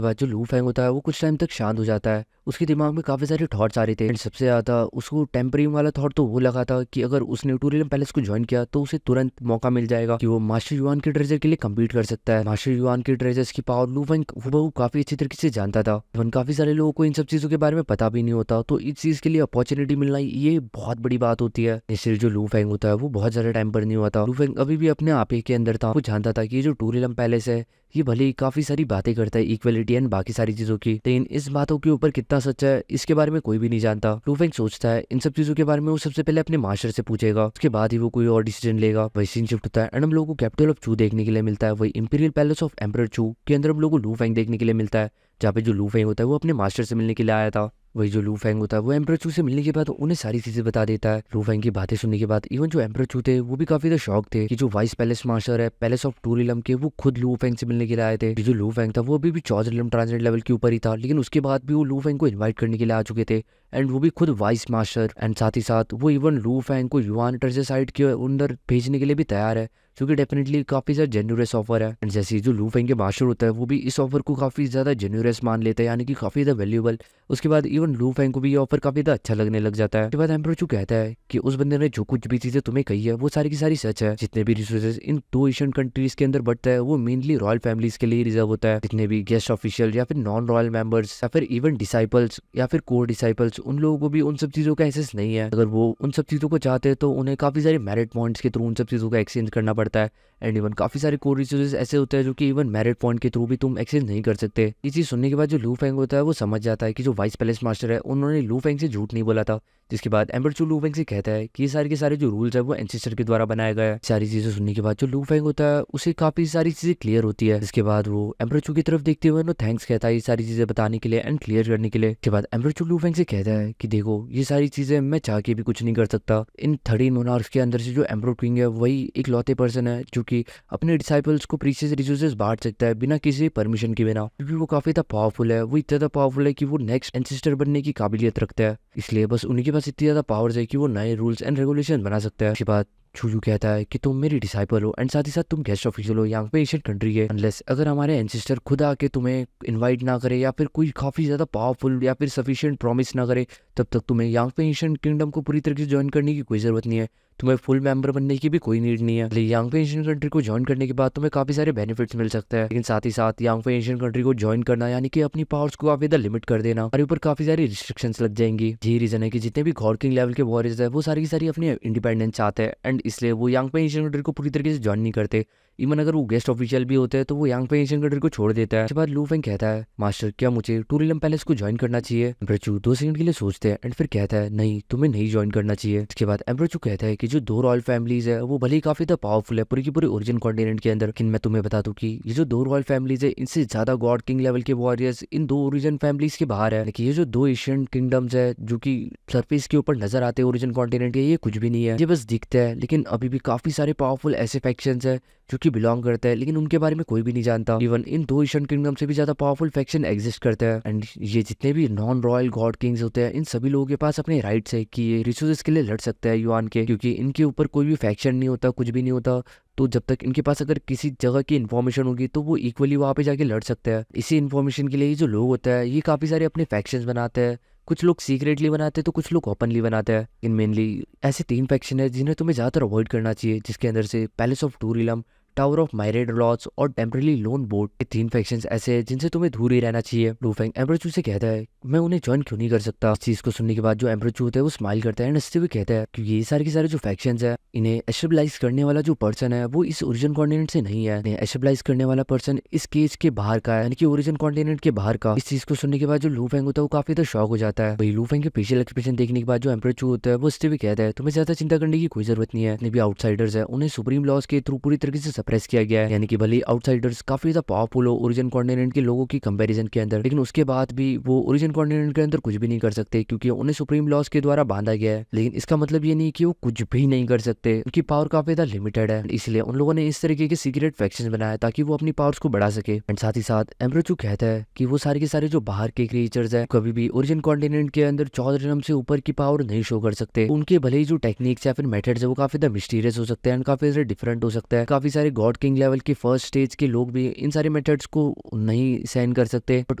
बाद जो लू फेंग होता है वो कुछ टाइम तक शांत हो जाता है। उसके दिमाग में काफी सारे थॉट्स आ रहे थे एंड सबसे ज्यादा उसको टेम्परिंग वाला थॉट तो वो लगा था कि अगर उसने टूरिलम पैलेस को ज्वाइन किया तो उसे तुरंत मौका मिल जाएगा कि वो मास्टर युआन के ट्रेजर के लिए कम्पीट कर सकता है। मास्टर युआन के ट्रेजर्स की पावर लू फेंग वो काफी अच्छी तरीके से जानता था। काफी सारे लोगों को इन सब चीजों के बारे में पता भी नहीं होता, तो इस चीज के लिए अपॉर्चुनिटी मिलना ये बहुत बड़ी बात होती है। इसलिए जो लू फेंग होता है वो बहुत ज्यादा टाइम पर नहीं हुआ था। लू फेंग अभी भी अपने आप ही के अंदर था। वो जानता था कि ये जो टूरिलम पैलेस है ये भले ही काफी सारी बातें करता है इक्वलिटी एंड बाकी सारी चीजों की, लेकिन इस बातों के ऊपर कितना सच है इसके बारे में कोई भी नहीं जानता। लू फेंग सोचता है इन सब चीजों के बारे में वो सबसे पहले अपने मास्टर से पूछेगा, उसके बाद ही वो कोई और डिसीजन लेगा। वही सीन शिफ्ट होता है एंड हम लोगों को कैपिटल ऑफ चू देखने के लिए मिलता है। वही इंपीरियल पैलेस ऑफ एम्परर चू के अंदर हम लोगों को लू फेंग देखने के लिए मिलता है, जहाँ पे जो लू फेंग होता है वो अपने मास्टर से मिलने के लिए आया था। वही जो लू फेंग होता है वो एम्परर चू से मिलने के बाद उन्हें सारी चीजें बता देता है। लू फेंग की बातें सुनने के बाद इवन जो एम्परर चू थे वो भी काफी ज्यादा शॉक थे कि जो वाइस पैलेस मास्टर है पैलेस ऑफ टूरिलम के वो खुद लू फेंग से मिलने के लिए आए थे। जो लू फेंग था वो अभी भी चौजरिलम ट्रांजिट लेवल के ऊपर ही था, लेकिन उसके बाद भी वो लू फेंग को इन्वाइट करने के लिए आ चुके थे एंड वो भी खुद वाइस मास्टर। एंड साथ ही साथ वो इवन लू फेंग को युआन ट्रेजर साइट के अंदर भेजने के लिए भी तैयार है, जो कि डेफिनेटली काफी ज्यादा जेन्यूरस ऑफर है। एंड जैसे जो लू फेंग के मास्टर होता है वो भी इस ऑफर को काफी ज्यादा जेन्यूरस मान लेते हैं, यानी कि काफी ज्यादा वैल्यूएबल। उसके बाद इवन लू फेंग को भी ये ऑफर काफी ज्यादा अच्छा लगने लग जाता है। उसके बाद एम्परर चू कहता है कि उस बंदे ने जो कुछ भी चीजें तुम्हें कही है वो सारी की सारी सच है। जितने भी रिसोर्सेज इन 2 एशियन कंट्रीज के अंदर बढ़ता है वो मेनली रॉयल फैमिलीज के लिए रिजर्व होता है। जितने भी गेस्ट ऑफिशियल या फिर नॉन रॉयल मेंबर्स या फिर इवन डिसाइपल्स या फिर कोर डिसाइपल्स, उन लोगों को भी उन सब चीजों का एक्सेस नहीं है। अगर वो उन सब चीजों को चाहते हैं तो उन्हें काफी सारे मेरिट पॉइंट्स के थ्रू उन सब चीजों का एक्सचेंज करना पड़ता है। एंड इवन काफी सारे कोर रिसोर्सेज ऐसे होते हैं जो कि इवन मेरिट पॉइंट के थ्रू भी तुम एक्सचेंज नहीं कर सकते। ये चीज सुनने के बाद जो लू फेंग होता है वो समझ जाता है कि जो वाइस पैलेस मास्टर है उन्होंने लू फेंग से झूठ नहीं बोला था। जिसके बाद एम्परर चू लू फेंग से कहता है कि ये सारे के सारे जो रूल्स है वो एंसेस्टर के द्वारा बनाया गया है। सारी चीजें सुनने के बाद जो लू फेंग होता है उसे काफी सारी चीजें क्लियर होती है। जिसके बाद वो एम्परर चू की तरफ देखते हुए थैंक्स कहता है ये सारी चीजें बताने के लिए एंड क्लियर करने के लिए। उसके बाद एम्परर चू लू फेंग से कहता है कि देखो ये सारी चीजें मैं चाह के भी कुछ नहीं कर सकता। इन 13 मोनार्क्स के अंदर से जो एम्परर किंग है वही एक लौते पर्सन है जो कि अपने डिसाइपल्स को प्रीशियस रिसोर्सेज बांट सकता है बिना किसी परमिशन के बिना, क्योंकि वो काफी ज्यादा पावरफुल है। वो इतना ज्यादा पावरफुल है कि वो नेक्स्ट एंसेस्टर बनने की काबिलियत रखता है। इसलिए बस उन्हीं के पास इतनी ज्यादा पावर्स है कि वो नए रूल्स एंड रेगुलेशन बना सकता है। उसके बाद चूजू कहता है कि तुम मेरी डिसाइपल हो एंड साथ ही साथ तुम गेस्ट ऑफिशियल हो यहाँ पे एशियन कंट्री के, अनलेस अगर हमारे एंसेस्टर खुद आके तुम्हें इनवाइट ना करे या फिर कोई काफी ज्यादा पावरफुल या फिर सफिशिएंट प्रॉमिस ना करे, तब तक तुम्हें यहाँ पे एशियन किंगडम को पूरी तरीके से ज्वाइन करने की कोई जरूरत नहीं है। तुम्हें फुल मेंबर बनने की भी कोई नीड नहीं है। लेकिन यांग पे एशियन कंट्री को ज्वाइन करने के बाद तुम्हें काफी सारे बेनिफिट्स मिल सकते हैं, लेकिन साथ ही साथ यांग पे एशियन कंट्री को ज्वाइन करना यानी कि अपनी पावर्स को काफी ज्यादा लिमिट कर देना और ऊपर काफी सारी रिस्ट्रिक्शंस लग जाएंगी। यही रीजन है कि जितने भी गॉड किंग लेवल के वॉरियर्स है वो सारी की सारी अपनी इंडिपेंडेंस चाहते हैं एंड इसलिए वो यांग पे एशियन कंट्री को पूरी तरीके से ज्वाइन नहीं करते। इवन अगर वो गेस्ट ऑफिशियल भी होते हैं तो वो यांग पे एशियन कंट्री को छोड़ देता है। उसके बाद लू फेंग कहता है मास्टर क्या मुझे टूरिलम पैलेस को ज्वाइन करना चाहिए? एम्परर चू 2 सेकंड के लिए सोचते हैं एंड फिर कहता है नहीं, तुम्हें नहीं ज्वाइन करना चाहिए। इसके बाद एम्परर चू कहता है कि जो 2 रॉयल फैमिलीज है वो भले ही काफी पावरफुल है पूरी की पूरी ओरिजिन कॉन्टिनेंट के अंदर, लेकिन मैं तुम्हें बता दूं कि ये जो 2 रॉयल फैमिलीज है इनसे ज्यादा गॉड किंग लेवल के वॉरियर्स इन 2 ओरिजिन फैमिलीज के बाहर है। लेकिन ये जो 2 एशियन किंगडम्स है जो कि सरफेस के ऊपर नजर आते हैं ओरिजिन कॉन्टिनेंट के, ये कुछ भी नहीं है, ये बस दिखता है। लेकिन अभी भी काफी सारे पावरफुल ऐसे फैक्शंस है जो कि बिलोंग करते हैं, लेकिन उनके बारे में कोई भी नहीं जानता। इवन इन 2 एशियन किंगडम से भी ज्यादा पावरफुल फैक्शन एग्जिस्ट करते हैं एंड ये जितने भी नॉन रॉयल गॉड किंग्स होते हैं इन सभी लोगों के पास अपने राइट्स है कि ये रिसोर्सेज के लिए लड़ सकते हैं युआन के, क्योंकि इनके ऊपर कोई भी फैक्शन नहीं होता, कुछ भी नहीं होता। तो जब तक इनके पास अगर किसी जगह की इन्फॉर्मेशन होगी तो वो इक्वली वहां पे जाके लड़ सकते हैं। इसी इन्फॉर्मेशन के लिए जो लोग होता है ये काफी सारे अपने फैक्शंस बनाते हैं, कुछ लोग सीक्रेटली बनाते हैं तो कुछ लोग ओपनली बनाते हैं। इन मेनली ऐसे 3 फैक्शन है जिन्हें तुम्हें ज्यादातर अवॉइड करना चाहिए, जिसके अंदर से palace of Turilam, tower of myriad lords और टेम्पररी लोन बोट, ये 3 फैक्शंस ऐसे हैं जिनसे तुम्हें दूर ही रहना चाहिए। लू फेंग एम्परर चू से कहता है मैं उन्हें ज्वाइन क्यों नहीं कर सकता। इस चीज को सुनने के बाद जो एम्परर चू होता है वो स्माइल करता है एंड हंसते हुए कहता है कि ये सारे के सारे जो फैक्शंस है इन्हें एस्टेबलाइज करने वाला जो पर्सन है वो इस ओरिजिन कॉन्टिनेंट से नहीं है। इन्हें एस्टेबलाइज करने वाला पर्सन इस केज के बाहर का है, यानी कि ओरिजिन कॉन्टिनेंट के बाहर का। इस चीज को सुनने के बाद जो लू फेंग होता है वो काफी ज्यादा शॉक हो जाता है। वही लू फेंग के फेशियल एक्सप्रेशन देखने के बाद जो एम्परर चू होता है वो हंसते हुए कहता है तुम्हें ज्यादा चिंता करने की कोई जरूरत नहीं है। जितने भी आउटसाइडर्स है उन्हें सुप्रीम लॉज के थ्रू पूरी तरीके से सब सप्रेस किया गया है, यानी कि भले आउटसाइडर्स काफी ज्यादा पावरफुल हो ओरिजिन कॉन्टिनेंट के लोगों की कंपैरिजन के अंदर, लेकिन उसके बाद भी वो ओरिजिन कॉन्टिनेंट के अंदर कुछ भी नहीं कर सकते क्योंकि उन्हें सुप्रीम लॉज के द्वारा बांधा गया है। लेकिन इसका मतलब ये नहीं कि वो कुछ भी नहीं कर सकते, उनकी पावर काफी ज्यादा लिमिटेड है, इसलिए उन लोगों ने इस तरीके के सीक्रेट फैक्शन बनाया ताकि वो अपनी पावर्स को बढ़ा सके। एंड साथ ही साथ एम्ब्रोचू कहता है कि वो सारे के सारे जो बाहर के क्रिएचर्स है कभी भी ओरिजिन कॉन्टिनेंट के अंदर 14 रिलम से ऊपर की पावर नहीं शो कर सकते। उनके भले ही जो टेक्निक्स या फिर मेथड्स है वो काफी ज्यादा मिस्टीरियस हो सकते हैं एंड काफी ज्यादा डिफरेंट हो सकता है। काफी सारे गॉड किंग लेवल के फर्स्ट स्टेज के लोग भी इन सारे मेथड्स को नहीं सहन कर सकते, बट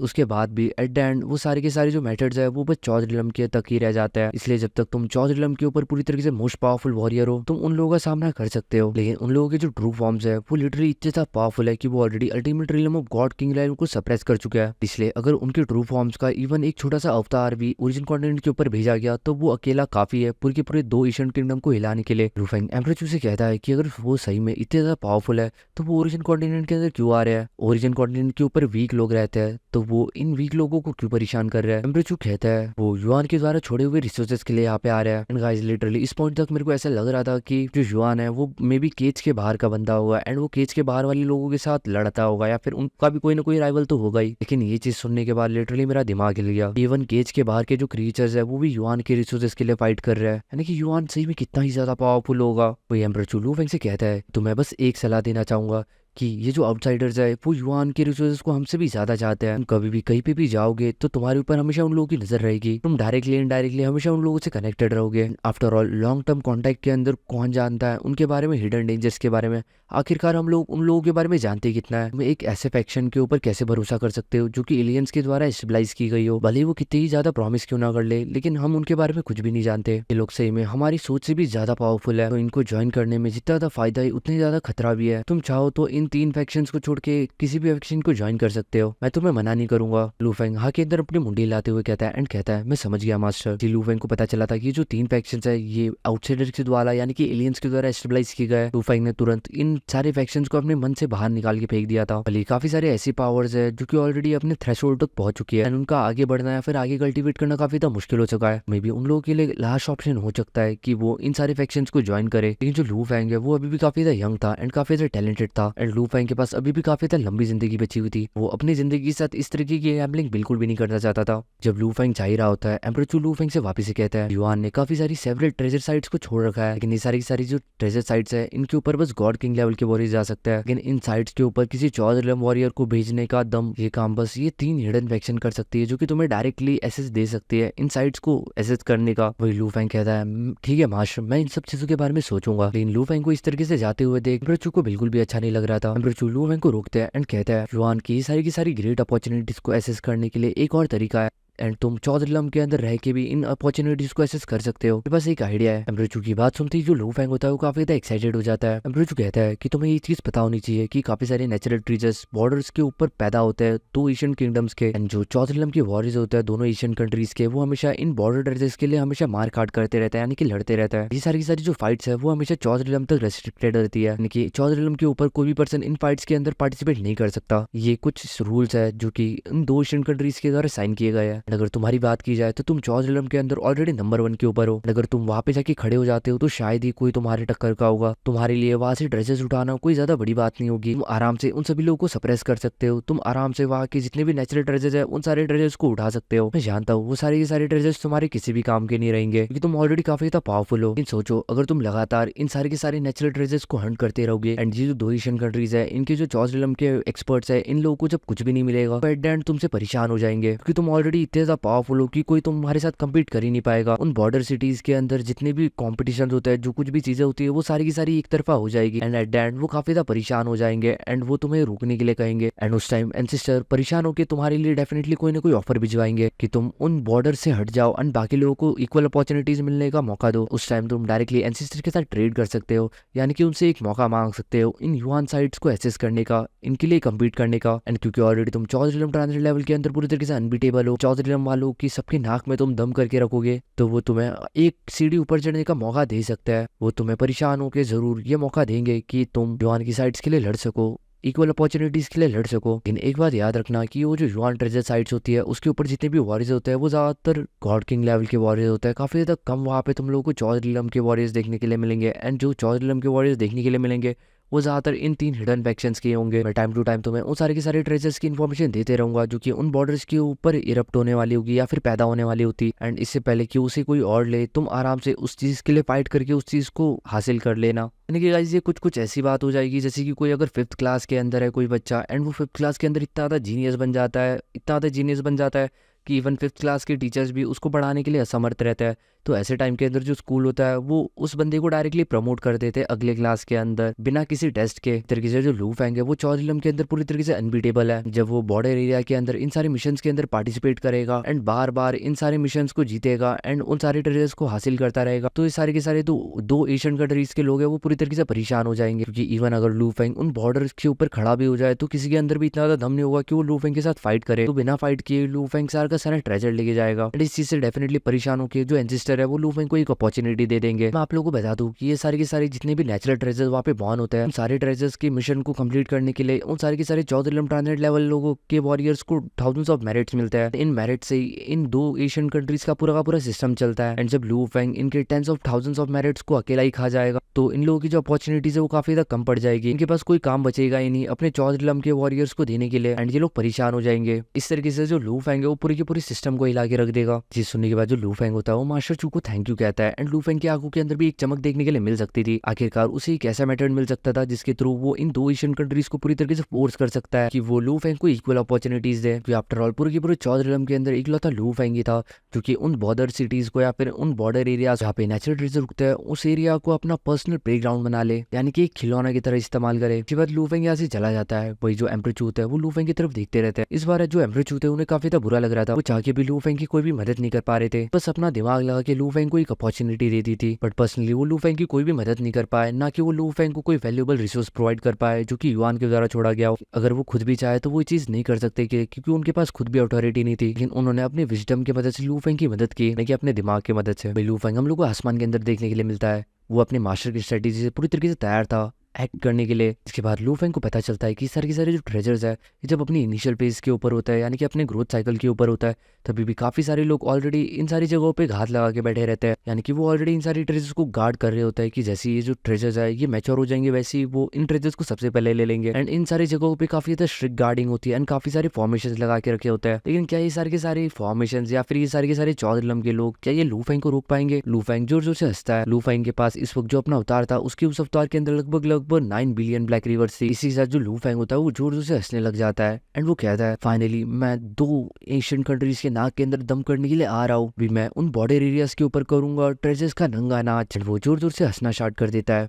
उसके बाद भी एट द एंड वो सारे के सारे जो मेथड्स है वो बस 14 रिलम के तक ही रह जाता है। इसलिए जब तक तुम 14 रिलम के ऊपर पूरी तरीके से मोस्ट पावरफुल वॉरियर हो तुम उन लोगों का सामना कर सकते हो, लेकिन उन लोगों के जो ट्रू फॉर्म्स है वो लिटरली इतने ज्यादा पावरफुल है कि वो already ultimate realm of God king level को सप्रेस कर चुका है। इसलिए अगर उनके ट्रू फॉर्म्स का इवन एक छोटा सा अवतार भी ओरिजिन कॉन्टिनेंट के ऊपर भेजा गया तो वो अकेला काफी है पूरे के पूरे 2 एशियन किंगडम को हिलाने के लिए। लू फेंग एम्परेचू से कहता है कि अगर वो सही में इतने ज्यादा पावरफुल है तो वो ओरिजिन कॉन्टिनेंट के अंदर क्यों आ रहा है, ओरिजिन कॉन्टिनेंट के ऊपर वीक लोग रहते हैं तो वो इन वीक लोगों को क्यों परेशान कर रहा है। एम्परेचू कहता है वो युआन के द्वारा छोड़े हुए रिसोर्सेज के लिए यहाँ पे आ रहा है। एंड गाइस लिटरली इस पॉइंट तक मेरे को ऐसा लग रहा था कि जो युआन है वो मे बी केज के बाहर का बंदा होगा एंड वो केज के बाहर वाले लोगों के साथ लड़ता होगा या फिर उनका भी कोई ना कोई राइवल तो होगा ही। लेकिन ये चीज सुनने के बाद लिटरली मेरा दिमाग हिल गया। इवन केज के बाहर के जो क्रिएचर्स है वो भी युआन के रिसोर्सेज के लिए फाइट कर रहा है, यानी कि युआन सही में कितना ही ज्यादा पावरफुल होगा। वही एम्परेचू लू फेंग से कहता है तो मैं बस एक सलाह देना चाहूंगा कि ये जो आउटसाइडर्स है वो युआन के रिसोर्सेज को हमसे भी ज्यादा चाहते हैं। तुम कभी भी कहीं पे भी जाओगे तो तुम्हारे ऊपर हमेशा उन लोगों की नजर रहेगी, तुम डायरेक्टली इनडायरेक्टली हमेशा उन लोगों से कनेक्टेड रहोगे। After all long term contact के अंदर कौन जानता है उनके बारे में, हिडन डेंजर्स के बारे में। आखिरकार हम लोग उन लोगों के बारे में जानते कितना है। तुम एक ऐसे फैक्शन के ऊपर कैसे भरोसा कर सकते हो जो कि एलियंस के द्वारा स्टेबलाइज की गई हो, भले ही वो कितनी ही ज्यादा प्रॉमिस क्यों ना कर ले, लेकिन हम उनके बारे में कुछ भी नहीं जानते। ये लोग सही में हमारी सोच से भी ज्यादा पावरफुल है, तो इनको ज्वाइन करने में जितना ज्यादा फायदा है उतने ज्यादा खतरा भी है। तुम चाहो तो इन 3 फैक्शंस को छोड़ के किसी भी फैक्शन को ज्वाइन कर सकते हो, मैं तुम्हें मना नहीं करूंगा। लू फेंग हाँ के अंदर अपनी मुंडी लाते हुए कहता है एंड कहता है मैं समझ गया मास्टर जी। लू फेंग को पता चला था कि जो 3 फैक्शंस है ये आउटसाइडर के द्वारा यानी कि एलियंस के द्वारा स्टेबलाइज किए गए। लू फेंग ने तुरंत इन सारे फैक्शंस को अपने मन से बाहर निकाल के फेंक दिया था। भले काफी सारे ऐसी पावर्स है जो कि ऑलरेडी अपने थ्रेशोल्ड तक पहुंच चुकी है एंड उनका आगे बढ़ना या फिर आगे कल्टीवेट करना काफी ज्यादा मुश्किल हो चुका है। मे बी उन लोगों के लिए लास्ट ऑप्शन हो सकता है कि वो इन सारे फैक्शंस को ज्वाइन करे, लेकिन जो लू फेंग है वो अभी भी काफी ज्यादा यंग था एंड काफी ज्यादा टैलेंटेड था एंड लू फेंग के पास अभी भी काफी ज्यादा लंबी जिंदगी बची हुई थी। वो अपनी जिंदगी के साथ इस तरीके की गैम्बलिंग बिल्कुल भी नहीं करना चाहता था। जब लू फेंग जा ही रहा होता है एम्परेचू लू फेंग से वापस से कहता है युआन ने काफी सारी सेवरल ट्रेजर साइट्स को छोड़ रखा है, लेकिन ये सारी जो ट्रेजर साइट्स है इनके ऊपर बस गॉड किंग लेवल के वॉरियर जा सकता है, लेकिन इन साइट्स के ऊपर किसी 14 रिलम वॉरियर को भेजने का दम ये काम बस ये 3 हिडन फैक्शन कर सकती है जो कि तुम्हें डायरेक्टली एसेस दे सकती है इन साइट्स को एसेस करने का। वही लू फेंग कहता है ठीक है मास्टर मैं इन सब चीजों के बारे में सोचूंगा। लेकिन लू फेंग को इस तरीके से जाते हुए देख एम्परेचू को बिल्कुल भी अच्छा नहीं लग रहा था। एम्परेचू लू फेंग को रोकता है एंड कहता है युआन की सारी ग्रेट अपॉर्चुनिटीज को एसेस करने के लिए एक और तरीका है एंड तुम 14 रिलम के अंदर रह के भी इन अपॉर्चुनिटीज को एसेस कर सकते हो। मेरे पास एक आइडिया है। एम्परेचू की बात सुनते ही जो लू फेंग होता है वो काफी ज्यादा एक्साइटेड हो जाता है। एम्परेचू कहता है कि तुम्हें ये चीज पता होनी चाहिए कि काफी सारे नेचुरल ट्रीजर्स बॉर्डर्स के ऊपर पैदा होते हैं 2 एशियन किंगडम्स के एंड जो 14 रिलम के वॉरियर्स होते हैं दोनों एशियन कंट्रीज के वो हमेशा इन बॉर्डर ट्रेजर्स के लिए हमेशा मार काट करते रहते हैं यानी कि लड़ते रहता है। ये सारी की सारी जो फाइट्स है वो हमेशा 14 रिलम तक रेस्ट्रिक्टेड रहती है, यानी कि 14 रिलम के ऊपर कोई भी पर्सन इन फाइट्स के अंदर पार्टिसिपेट नहीं कर सकता। ये कुछ रूल्स है जो कि इन 2 एशियन कंट्रीज के द्वारा साइन किए गए हैं। अगर तुम्हारी बात की जाए तो तुम 14 रिलम के अंदर ऑलरेडी नंबर 1 के ऊपर हो। अगर तुम वहां पे जाके खड़े हो जाते हो तो शायद ही कोई तुम्हारे टक्कर का होगा। तुम्हारे लिए वहां से ड्रेसेस उठाना कोई ज्यादा बड़ी बात नहीं होगी। तुम आराम से उन सभी लोगों को सप्रेस कर सकते हो। तुम आराम से वहां के जितने भी नेचुरल ट्रेजर्स है उन सारे ट्रेजर्स को उठा सकते हो। मैं जानता हूँ वो सारे के सारे ट्रेजर्स तुम्हारे किसी भी काम के नहीं रहेंगे क्योंकि तुम ऑलरेडी काफी ज्यादा पावरफुल हो। लेकिन सोचो अगर तुम लगातार इन सारे के सारे नेचुरल ट्रेजर्स को हंट करते रहोगे एंड ये जो 2 एशियन कंट्रीज है इनके जो 14 रिलम के एक्सपर्ट्स है इन लोगों को जब कुछ भी नहीं मिलेगा तो एट द एंड तुमसे परेशान हो जाएंगे क्योंकि तुम ऑलरेडी इतने ज्यादा पावरफुल हो कि कोई तुम्हारे साथ कम्पीट कर ही नहीं पाएगा। उन बॉर्डर सिटीज के अंदर जितने भी कॉम्पिटिशन होता है जो कुछ भी चीजें होती है वो सारी की सारी एक तरफा हो जाएगी एंड एट द एंड वो काफी ज्यादा परेशान हो जाएंगे एंड वो तुम्हें रोकने के लिए कहेंगे एंड उस टाइम एंसेस्टर परेशान होकर तुम्हारे लिए डेफिनेटली कोई ना कोई ऑफर भिजवाएंगे कि तुम उन बॉर्डर से हट जाओ एंड बाकी लोगों को इक्वल अपॉर्चुनिटीज मिलने का मौका दो। उस टाइम तुम डायरेक्टली एंसेस्टर के साथ ट्रेड कर सकते हो, यानी कि उनसे एक मौका मांग सकते हो इन युआन साइट्स को एक्सेस करने का, इनके लिए कम्पीट करने का। एंड क्योंकि ऑलरेडी तुम 14 रिलम ट्रांजिट लेवल के अंदर पूरी तरीके से अनबीटेबल हो, 14 रिलम वालों की सबके नाक में तुम दम करके रखोगे तो वो तुम्हें एक सीढ़ी ऊपर चढ़ने का मौका दे सकता है। वो तुम्हें परेशान होकर जरूर ये मौका देंगे कि तुम युआन की साइट्स के लिए लड़ सको, इक्वल अपॉर्चुनिटीज के लिए लड़ सको। लेकिन एक बात याद रखना कि वो जो युआन ट्रेजर साइट्स होती है उसके ऊपर जितने भी वॉरियर्स होते हैं वो ज्यादातर गॉड किंग लेवल के वॉरियर्स होते हैं। काफी ज्यादा कम वहाँ पे तुम लोगों को 14 रिलम के वॉरियर्स देखने के लिए मिलेंगे एंड जो 14 रिलम के वॉरियर्स देखने के लिए मिलेंगे वो ज्यादातर इन 3 हिडन फैक्शंस के होंगे। मैं टाइम टू टाइम तुम्हें उन सारे के सारे ट्रेजर्स की इन्फॉर्मेशन देते रहूंगा जो कि उन बॉर्डर्स के ऊपर इरप्ट होने वाली होगी या फिर पैदा होने वाली होती। एंड इससे पहले कि उसे कोई और ले, तुम आराम से उस चीज के लिए फाइट करके उस चीज को हासिल कर लेना। यानी कि गाइस ये कुछ ऐसी बात हो जाएगी जैसे कि कोई अगर 5th क्लास के अंदर है कोई बच्चा, एंड वो 5th क्लास के अंदर इतना ज़्यादा जीनियस बन जाता है, इतना ज़्यादा जीनियस बन जाता है कि इवन 5th क्लास के टीचर्स भी उसको पढ़ाने के लिए असमर्थ रहते हैं। तो ऐसे टाइम के अंदर जो स्कूल होता है वो उस बंदे को डायरेक्टली प्रमोट कर देते हैं अगले क्लास के अंदर बिना किसी टेस्ट के। तरीके से जो लू फैंग है वो चौजिलम के अंदर पूरी तरीके से अनबीटेबल है। जब वो बॉर्डर एरिया के अंदर इन सारे मिशन के अंदर पार्टिसिपेट करेगा एंड बार बार इन सारे मिशन को जीतेगा एंड उन सारे ट्रेजर्स को हासिल करता रहेगा, तो ये सारे के सारे दो एशियन कंट्रीज के लोग हैं वो पूरी तरीके से परेशान हो जाएंगे। क्योंकि इवन अगर लू फैंग उन बॉर्डर के ऊपर खड़ा भी हो जाए तो किसी के अंदर भी इतना ज्यादा दम नहीं होगा कि वो लू फैंग के साथ फाइट करे। तो बिना फाइट किए लू फैंग सारा का सारा ट्रेजर लेके जाएगा। इस चीज से डेफिनेटली परेशान होकर जो एंसेस्टर है वो लू फैंग को एक अपॉर्चुनिटी दे देंगे। मैं आप लोगों को बता दूं कि ये सारे के सारे जितने भी नेचुरल ट्रेजर्स वहाँ पे बॉर्न होते हैं, उन सारे ट्रेजर्स के मिशन को कंप्लीट करने के लिए उन सारे के सारे चौदह ट्रांसलेट लेवल लोगों के वॉरियर्स को थाउजेंड्स ऑफ मेरिट्स मिलते हैं। इन मेरिट से इन 2 एशियन कंट्रीज का पूरा सिस्टम चलता है। एंड जब लू फैंग इनके tens of thousands of merits को अकेला ही खा जाएगा तो इन लोगों की जो अपॉर्चुनिटीज है वो काफी ज्यादा कम पड़ जाएगी। इनके पास कोई काम बचेगा ही नहीं अपने चौदह के वॉरियर्स को देने के लिए, एंड ये लोग परेशान हो जाएंगे। इस तरीके से जो लू फैंग है वो पूरी की पूरी सिस्टम को हिला के रख देगा। चीज सुनने के बाद जो लू फैंग होता है वो मास्टर चू को थैंक यू कहता है। एंड लू फैंग की आंखों के अंदर भी एक चमक देखने के लिए मिल सकती थी। आखिरकार उसे एक ऐसा मेथड मिल सकता था जिसके थ्रू वो इन 2 एशियन कंट्रीज को पूरी तरीके से फोर्स कर सकता है कि वो लू फैंग को इक्वल अपॉर्चुनिटीज दे। आफ्टर ऑल पूरे के पूरे चौदह के अंदर इकलौता लू फैंग ही था जो कि उन बॉर्डर सिटीज को या फिर उन बॉर्डर एरिया जहाँ पे नेचुरल ट्रेजर रुकते हैं उस एरिया को अपना पर्सनल प्लेग्राउंड बना ले, यानी कि एक खिलौना की तरह इस्तेमाल करे। उसके बाद लू फैंग यहाँ से चला जाता है। वही जो एम्पर चूत है वो लू फैंग की तरफ देखते रहते हैं। इस बार जो एम्पर चूत है उन्हें काफी ज्यादा बुरा लग रहा था। वो चाह के भी लू फैंग की कोई भी मदद नहीं कर पा रहे थे, बस अपना दिमाग लगा के लू फैंग को एक अपॉर्चुनिटी दे दी थी। बट पर्सनली वो लू फैंग की कोई भी मदद नहीं कर पाए, ना कि वो लू फैंग को कोई वैल्यूएबल रिसोर्स प्रोवाइड कर पाए जो कि युआन के द्वारा छोड़ा गया हो। अगर वो खुद भी चाहे तो वो चीज नहीं कर सकते क्योंकि उनके पास खुद भी अथॉरिटी नहीं थी। लेकिन उन्होंने अपने विजडम की मदद से लू फैंग की मदद की, नहीं कि अपने दिमाग की मदद से। लू फैंग हम लोग को आसमान के अंदर देखने के लिए मिलता है। वो अपने मास्टर की स्ट्रेटेजी से पूरी तरीके से तैयार था एक्ट करने के लिए। इसके बाद लू फैंग को पता चलता है कि सारे के सारे जो ट्रेजर्स है ये जब अपनी इनिशियल पेज के ऊपर होता है, यानी कि अपने ग्रोथ साइकिल के ऊपर होता है, तभी भी काफी सारे लोग ऑलरेडी इन सारी जगहों पे घात लगा के बैठे रहते हैं। यानी कि वो ऑलरेडी इन सारी ट्रेजर्स को गार्ड कर रहे होता है कि जैसे ये जो ट्रेजर्स है ये मैच्योर हो जाएंगे वैसे ही वो इन ट्रेजर्स को सबसे पहले ले लेंगे। एंड इन सारी जगहों पे काफी ज्यादा स्ट्रिक्ट गार्डिंग होती है एंड काफी सारे फॉर्मेशन लगा के रखे होते हैं। लेकिन क्या ये सारे के सारे फॉर्मेशन या फिर ये सारे के सारे चौदह के लोग क्या ये लू फैंग को रोक पाएंगे? लू फैंग जोर जोर से हंसता है। लू फैंग के पास इस वक्त जो अपना अवतार था उसके उस अवतार के अंदर लगभग 9 बिलियन ब्लैक रिवर्स थी। इसी के साथ जो लू फैंग होता है वो जोर जोर से हंसने लग जाता है एंड वो कहता है फाइनली मैं 2 एशियन कंट्रीज के नाक के अंदर दम करने के लिए आ रहा हूँ। भी मैं उन बॉर्डर एरियाज के ऊपर करूंगा ट्रेजर्स का नंगा नाच। वो जोर जोर से हंसना स्टार्ट कर देता है।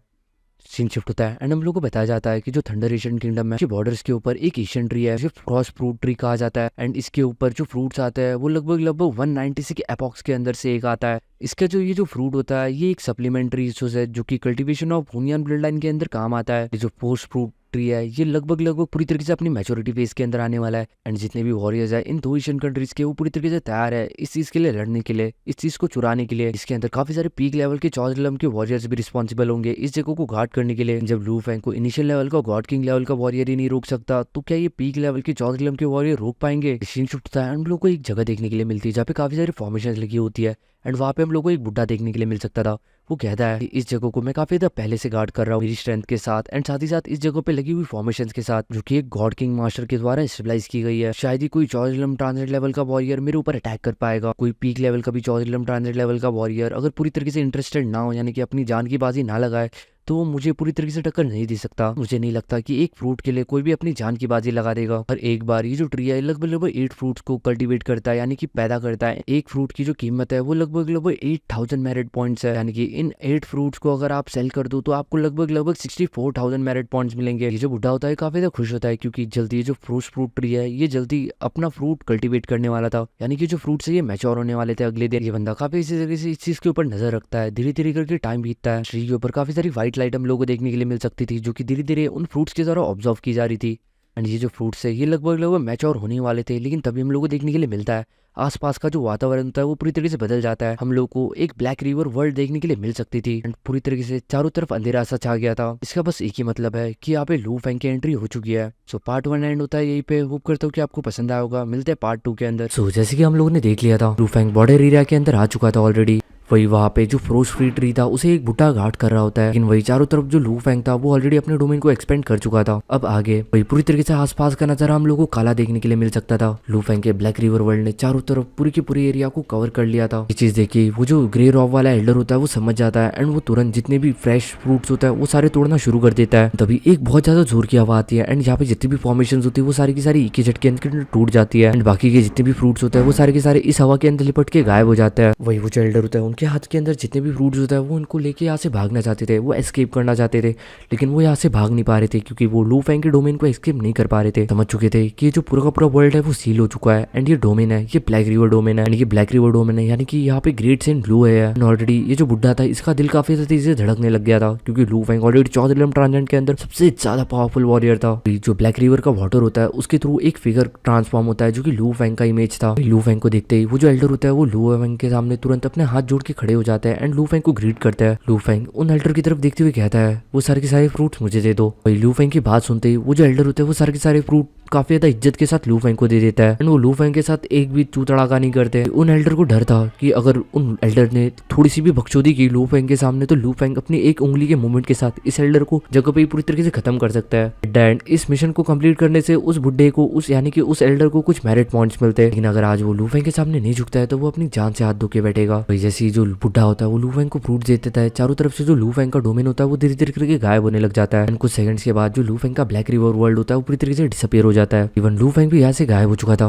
सीन शिफ्ट होता है एंड हम लोग को बताया जाता है कि जो थंडर एशियन किंगडम है के बॉर्डर्स के ऊपर एक एशियन ट्री है जो फ्रॉस्ट फ्रूट ट्री कहा जाता है। एंड इसके ऊपर जो फ्रूट्स आते हैं वो लगभग 196 के एपॉक्स के अंदर से एक आता है। इसका जो ये जो फ्रूट होता है ये एक सप्लीमेंट्री रिसोर्स है जो कि कल्टीवेशन ऑफ हुनियन ब्लड लाइन के अंदर काम आता है। ये जो पोस्ट फ्रूट ट्री है ये लगभग पूरी तरीके से अपनी मैच्योरिटी फेज के अंदर आने वाला है। एंड जितने भी वॉरियर्स है इन 2 एशियन कंट्रीज के वो पूरी तरीके से तैयार है इस चीज के लिए लड़ने के लिए, इस चीज को चुराने के लिए। इसके अंदर काफी सारे पीक लेवल के चौदह के वॉरियर्स भी रिस्पॉन्सिबल होंगे इस जगह को गार्ड करने के लिए। जब लू फैंग को इनिशियल लेवल का गॉड किंग लेवल का वॉरियर ही नहीं रोक सकता तो क्या ये पीक लेवल के चौदह के वॉरियर रोक पाएंगे? सीन छुटता है। हम लोग को एक जगह देखने के लिए मिलती है जहाँ पे काफी सारी फॉर्मेशन लगी होती है एंड वहाँ पे हम लोग को एक बुड्ढा देखने के लिए मिल सकता था। वो कहता है कि इस जगह को मैं काफी ज्यादा पहले से गार्ड कर रहा हूँ मेरी स्ट्रेंथ के साथ एंड साथ ही साथ इस जगह पे लगी हुई फॉर्मेशंस के साथ जो कि एक गॉड किंग मास्टर के द्वारा स्टेबलाइज की गई है। शायद ही कोई चौदह ट्रांसलेट लेवल का वॉरियर मेरे ऊपर अटैक कर पाएगा। कोई पीक लेवल का भी चौदह ट्रांसलेट लेवल का वॉरियर अगर पूरी तरीके से इंटरेस्टेड ना हो, यानी कि अपनी जान की बाजी ना लगाए, तो वो मुझे पूरी तरीके से टक्कर नहीं दे सकता। मुझे नहीं लगता कि एक फ्रूट के लिए कोई भी अपनी जान की बाजी लगा देगा। और एक बार ये जो ट्री है लगभग 8 फ्रूट्स को कल्टीवेट करता है, यानी कि पैदा करता है। एक फ्रूट की जो कीमत है वो लगभग 8000 मेरिट पॉइंट्स है। यानी कि इन 8 फ्रूट्स को अगर आप सेल कर दो तो आपको लगभग 64,000 मेरिट पॉइंट्स मिलेंगे। ये जो बुढ़ा होता है काफी ज्यादा खुश होता है क्योंकि जल्दी ये जो फ्रूट ट्री है ये जल्दी अपना फ्रूट कल्टीवेट करने वाला था, यानी कि जो फ्रूट है ये मैच्योर होने वाले थे अगले दिन। ये बंदा काफी इसी तरीके से इस चीज के ऊपर नजर रखता है। धीरे धीरे करके टाइम बीतता है। ट्री के ऊपर काफी सारी व्हाइट लाइट हम लोगों को देखने के लिए मिल सकती थी जो कि धीरे धीरे उन फ्रूट्स के द्वारा ऑब्जर्व की जा रही थी। एंड ये जो फ्रूट्स है ये लगभग मैच्योर होने वाले थे, लेकिन तभी हम लोग को देखने के लिए मिलता है आसपास का जो वातावरण होता है वो पूरी तरीके से बदल जाता है। हम लोग को एक ब्लैक रिवर वर्ल्ड देखने के लिए मिल सकती थी एंड पूरी तरीके से चारों तरफ अंधेरा सा छा गया था। इसका बस एक ही मतलब है कि यहाँ पे लू फैंग की एंट्री हो चुकी है। सो पार्ट 1 एंड होता है यही पे। होप करता हूँ कि आपको पसंद आया होगा। मिलते हैं पार्ट 2 के अंदर। सो जैसे कि हम लोगों ने देख लिया था लू फैंग बॉर्डर एरिया के अंदर आ चुका था ऑलरेडी। वही वहाँ पे जो फ्रोस्ट फ्री ट्री था उसे एक बुढ़ा गार्ड कर रहा होता है, लेकिन वही चारों तरफ जो लू फैंग था वो ऑलरेडी अपने डोमेन को एक्सपेंड कर चुका था। अब आगे वही पूरी तरीके से आसपास का नजारा हम लोगों को काला देखने के लिए मिल सकता था। लू फैंग के ब्लैक रिवर वर्ल्ड ने चारों तरफ पूरी की पूरी एरिया को कवर कर लिया था। ये चीज देखी वो जो ग्रे रॉक वाला एल्डर होता है वो समझ जाता है एंड वो तुरंत जितने भी फ्रेश फ्रूट्स होता है वो सारे तोड़ना शुरू कर देता है। तभी एक बहुत ज्यादा जोर की आवाज आती है एंड यहाँ पे जितनी भी फॉर्मेशन होती है वो सारी की सारी एक ही झटके अंदर टूट जाती है एंड बाकी के जितने भी फ्रूट्स होते हैं वो सारे के सारे इस हवा के अंदर लिपट के गायब हो जाता है। वही वो जो एल्डर होता है उनके हाथ के अंदर जितने भी फ्रूट्स होता है वो उनको लेके यहाँ से भागना चाहते थे, वो एस्केप करना चाहते थे, लेकिन वो यहाँ से भाग नहीं पा रहे थे क्योंकि वो लू फैंग के डोमेन को एस्केप नहीं कर पा रहे थे। समझ चुके थे कि ये जो पूरा का पूरा वर्ल्ड है वो सील हो चुका है एंड ये डोमेन है ये ब्लैक रिवर डोमेन है एंड ये ब्लैक रिवर डोमेन है यानी कि यहाँ पे ग्रेट सेंट ब्लू है एंड ऑलरेडी ये जो बुढ़ा था इसका दिल काफी तेजी से धड़कने लग गया था क्योंकि लू फैंग ऑलरेडी 14 ट्रांजेंट के अंदर सबसे ज्यादा पावरफुल वॉरियर था। जो ब्लैक रिवर का वाटर होता है उसके थ्रू एक फिगर ट्रांसफॉर्म होता है जो कि लू फैंग का इमेज था। लू फैंग को देखते ही वो जो एल्डर होता है वो लू फैंग के सामने तुरंत अपने हाथ जोड़ के खड़े हो जाता है एंड लू फैंग को ग्रीट करता है। लू फैंग उन एल्डर की तरफ देखते हुए कहता है वो सारे के सारे फ्रूट्स मुझे दे दो। वही लू फैंग की बात सुनते ही वो जो एल्डर होते हैं वो सारे के सारे फ्रूट काफी ज्यादा इज्जत के साथ लू फैंग को दे देता है एंड वो लू फैंग के साथ एक भी चू तड़ाका नहीं करते। उन एल्डर को डर था कि अगर उन एल्डर ने थोड़ी सी भी बकचोदी की लू फैंग के सामने तो लू फैंग अपनी एक उंगली के मूवमेंट के साथ इस एल्डर को जगह पे ही पूरी तरीके से खत्म कर सकता है। एंड इस मिशन को कंप्लीट करने से उस बुड्ढे को उस यानी कि उस एल्डर को कुछ मेरिट पॉइंट्स मिलते हैं, लेकिन अगर आज वो लू फैंग के सामने नहीं झुकता है तो वो अपनी जान से हाथ धो के बैठेगा। वही जैसे ही जो बुड्ढा होता है वो लू फैंग को फ्रूट दे देता है, चारों तरफ से जो लू फैंग का डोमेन होता है वो धीरे धीरे करके गायब होने लग जाता है एंड कुछ सेकंड्स के बाद जो लू फैंग का ब्लैक रिवर वर्ल्ड होता है वो पूरी तरीके से डिसअपियर हो जाता है। इवन लू फैंग भी यहाँ से गायब हो चुका था।